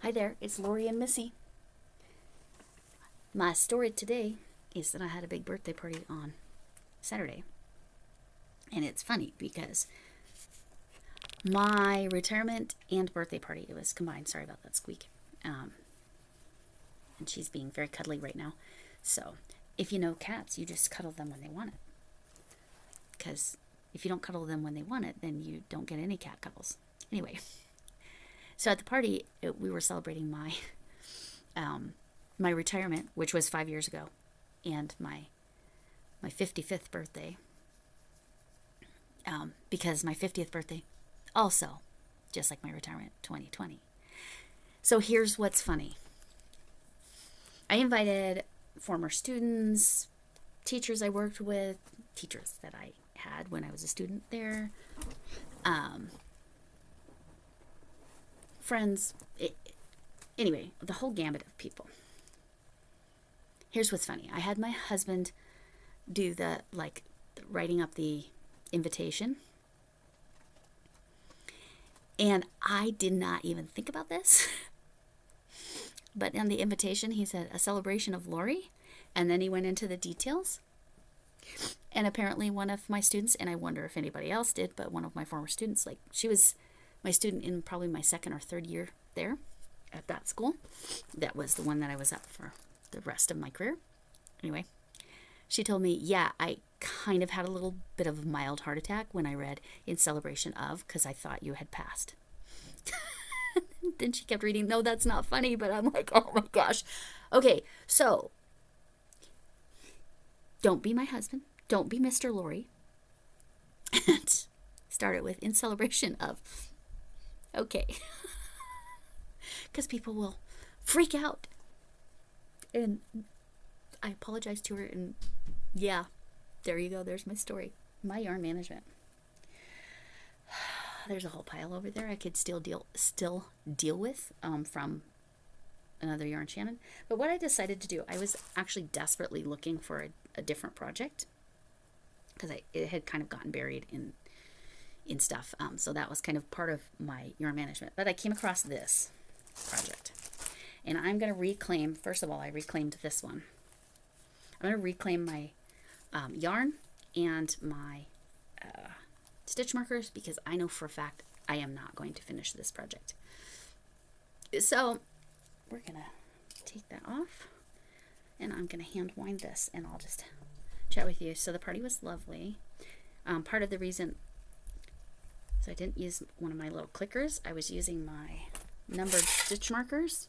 Hi there, it's Lori and Missy. My story today is that I had a big birthday party on Saturday. And it's funny because my retirement and birthday party, it was combined. Sorry about that squeak. And she's being very cuddly right now. So if you know cats, you just cuddle them when they want it. Because if you don't cuddle them when they want it, then you don't get any cat cuddles. Anyway, so at the party, we were celebrating my retirement, which was 5 years ago, and my 55th birthday. Because my 50th birthday, also, just like my retirement, 2020. So here's what's funny. I invited former students, teachers I worked with, teachers that I had when I was a student there, friends, anyway, the whole gamut of people. Here's what's funny. I had my husband do the writing up the invitation, and I did not even think about this. But on the invitation, he said, a celebration of Lori. And then he went into the details. And apparently one of my students, and I wonder if anybody else did, but one of my former students, she was my student in probably my second or third year there at that school. That was the one that I was at for the rest of my career. Anyway, she told me, yeah, I kind of had a little bit of a mild heart attack when I read in celebration of, because I thought you had passed. Then she kept reading, no, that's not funny, but I'm like, oh my gosh. Okay, so don't be my husband. Don't be Mr. Lori. And start it with in celebration of. Okay. Because people will freak out. And I apologize to her, and yeah, there you go. There's my story. My yarn management. There's a whole pile over there I could still deal with from another yarn Shannon. But what I decided to do, I was actually desperately looking for a different project because it had kind of gotten buried in stuff. So that was kind of part of my yarn management. But I came across this project, and I'm going to reclaim. First of all, I reclaimed this one. I'm going to reclaim my yarn and my stitch markers, because I know for a fact I am not going to finish this project. So we're going to take that off, and I'm going to hand wind this, and I'll just chat with you. So the party was lovely. Part of the reason, so I didn't use one of my little clickers. I was using my numbered stitch markers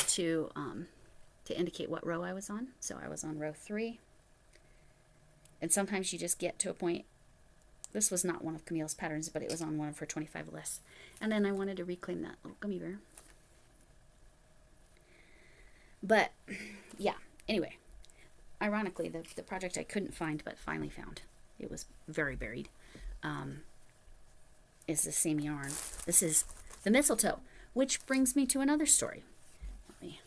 to indicate what row I was on. So I was on row 3. And sometimes you just get to a point. This was not one of Camille's patterns, but it was on one of her 25 lists. And then I wanted to reclaim that little gummy bear. But, yeah, anyway. Ironically, the project I couldn't find, but finally found, it was very buried, is the same yarn. This is the Mistletoe, which brings me to another story. Let me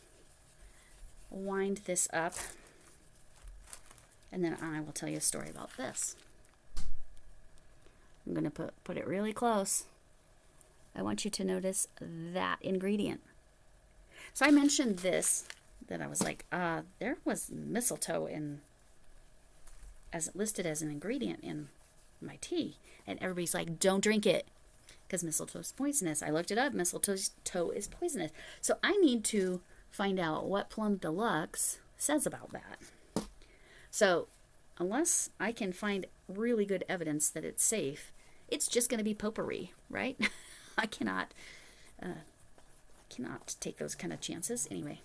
wind this up, and then I will tell you a story about this. I'm going to put it really close. I want you to notice that ingredient. So I mentioned this, that I was like, there was mistletoe as listed as an ingredient in my tea. And everybody's like, don't drink it, because mistletoe is poisonous. I looked it up. Mistletoe is poisonous. So I need to find out what Plum Deluxe says about that. So unless I can find really good evidence that it's safe, it's just going to be potpourri, right? I cannot take those kind of chances. Anyway,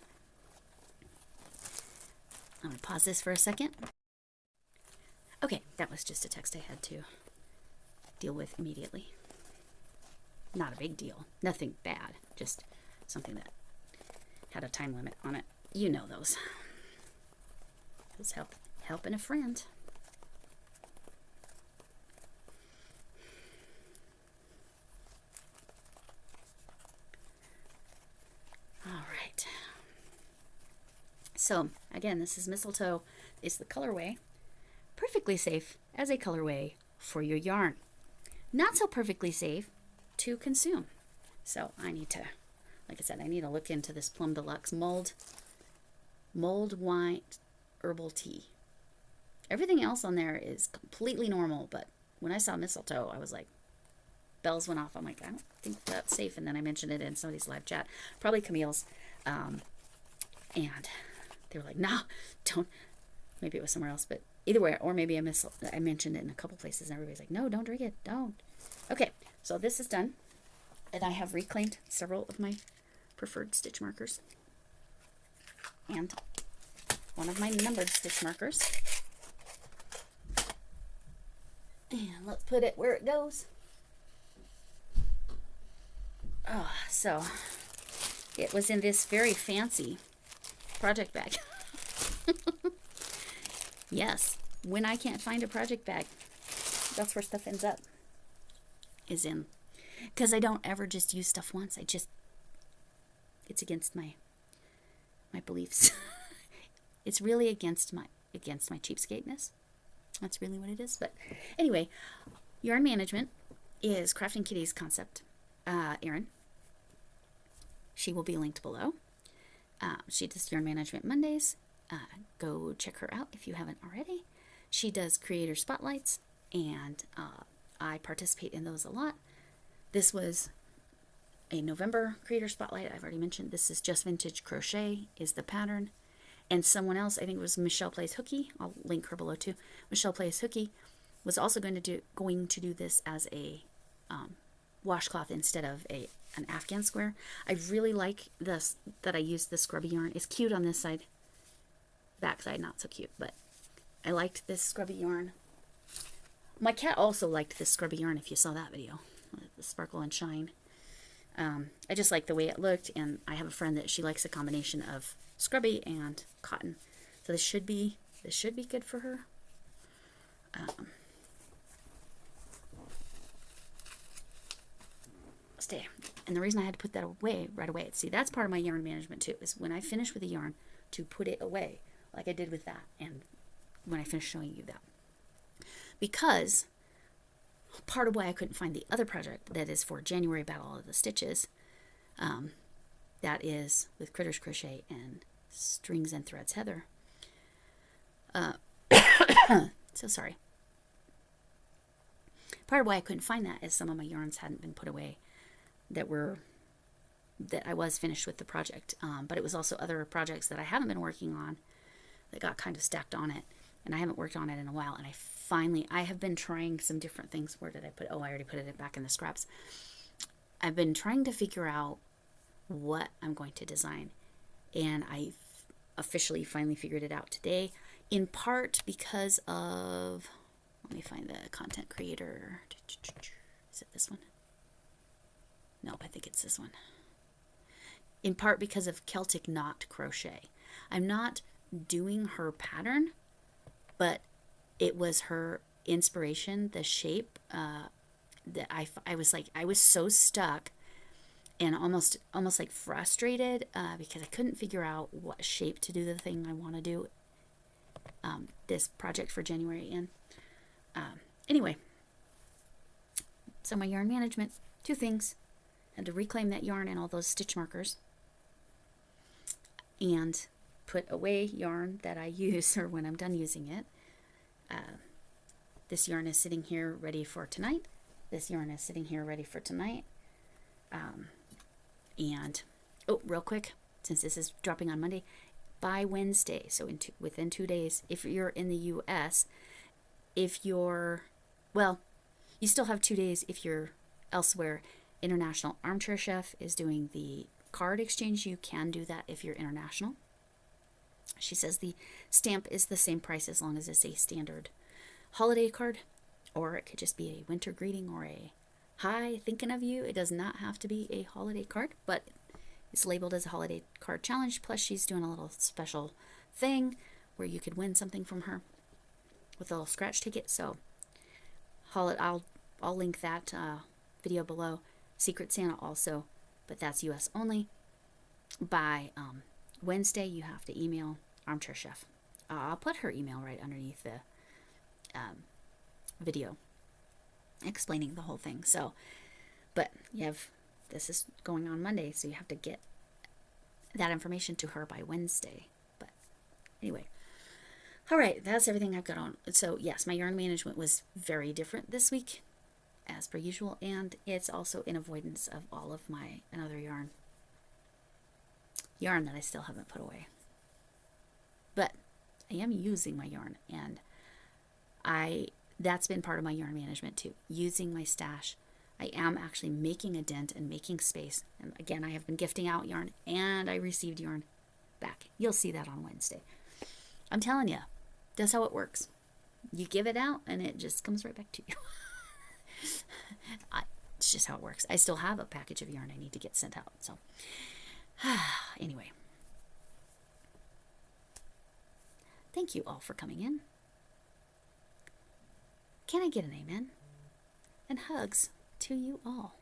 I'm going to pause this for a second. Okay, that was just a text I had to deal with immediately. Not a big deal. Nothing bad. Just something that had a time limit on it. You know those. It's helping a friend. So again, this is Mistletoe. It's the colorway. Perfectly safe as a colorway for your yarn. Not so perfectly safe to consume. So I need to like I said, I need to look into this Plum Deluxe mulled white herbal tea. Everything else on there is completely normal, but when I saw mistletoe, I was like, bells went off. I'm like, I don't think that's safe. And then I mentioned it in somebody's live chat, probably Camille's, and they were like, no, don't. Maybe it was somewhere else, but either way, or maybe I mentioned it in a couple places, and everybody's like, no, don't drink it, don't. Okay, so this is done, and I have reclaimed several of my preferred stitch markers, and one of my numbered stitch markers. And let's put it where it goes. Oh, so it was in this very fancy project bag. Yes, when I can't find a project bag, that's where stuff ends up. Is in, because I don't ever just use stuff once. It's against my beliefs. It's really against my cheapskateness. That's really what it is. But anyway, yarn management is Crafting Kitty's concept. Erin. She will be linked below. She does yarn management Mondays. Go check her out if you haven't already. She does creator spotlights, and I participate in those a lot. This was a November creator spotlight. I've already mentioned this is Just Vintage Crochet is the pattern. And someone else, I think it was Michelle Plays Hooky. I'll link her below too. Michelle Plays Hooky was also going to do this as a washcloth instead of an Afghan square. I really like this, that I used the scrubby yarn. It's cute on this side. Back side, not so cute, but I liked this scrubby yarn. My cat also liked this scrubby yarn, if you saw that video. The sparkle and shine. I just like the way it looked, and I have a friend that she likes a combination of scrubby and cotton. So this should be good for her. Stay. And the reason I had to put that away right away, see, that's part of my yarn management too, is when I finish with the yarn to put it away, like I did with that, and when I finish showing you that. Because part of why I couldn't find the other project that is for January Battle of the Stitches, that is with Critters Crochet and Strings and Threads Heather. So sorry. Part of why I couldn't find that is some of my yarns hadn't been put away that I was finished with the project. But it was also other projects that I haven't been working on that got kind of stacked on it, and I haven't worked on it in a while. And I have been trying some different things. Where did I put? Oh, I already put it back in the scraps. I've been trying to figure out what I'm going to design, and I officially finally figured it out today, in part because of, let me find the content creator. Is it this one? No, I think it's this one. In part because of Celtic Knot Crochet. I'm not doing her pattern, but it was her inspiration, the shape, that I was so stuck and almost like frustrated because I couldn't figure out what shape to do the thing I want to do this project for January in. Anyway, so my yarn management, 2 things. I had to reclaim that yarn and all those stitch markers, and put away yarn that I use or when I'm done using it. This yarn is sitting here ready for tonight. This yarn is sitting here ready for tonight. And, oh, real quick, since this is dropping on Monday, by Wednesday, so within 2 days, if you're in the U.S., you still have 2 days if you're elsewhere. International Armchair Chef is doing the card exchange. You can do that if you're international. She says the stamp is the same price as long as it's a standard holiday card, or it could just be a winter greeting or a hi, thinking of you. It does not have to be a holiday card, but it's labeled as a holiday card challenge. Plus, she's doing a little special thing where you could win something from her with a little scratch ticket. So I'll link that video below. Secret Santa also, but that's US only. By Wednesday, you have to email Armchair Chef. I'll put her email right underneath the video explaining the whole thing. So, but you have this is going on Monday, so you have to get that information to her by Wednesday. But anyway, all right, that's everything I've got on. So yes, my yarn management was very different this week, as per usual, and it's also in avoidance of all of my another yarn that I still haven't put away. But I am using my yarn, and that's been part of my yarn management too, using my stash. I am actually making a dent and making space. And again, I have been gifting out yarn, and I received yarn back. You'll see that on Wednesday. I'm telling you, that's how it works. You give it out, and it just comes right back to you. It's just how it works. I still have a package of yarn I need to get sent out. So anyway, thank you all for coming in. Can I get an amen? And hugs to you all.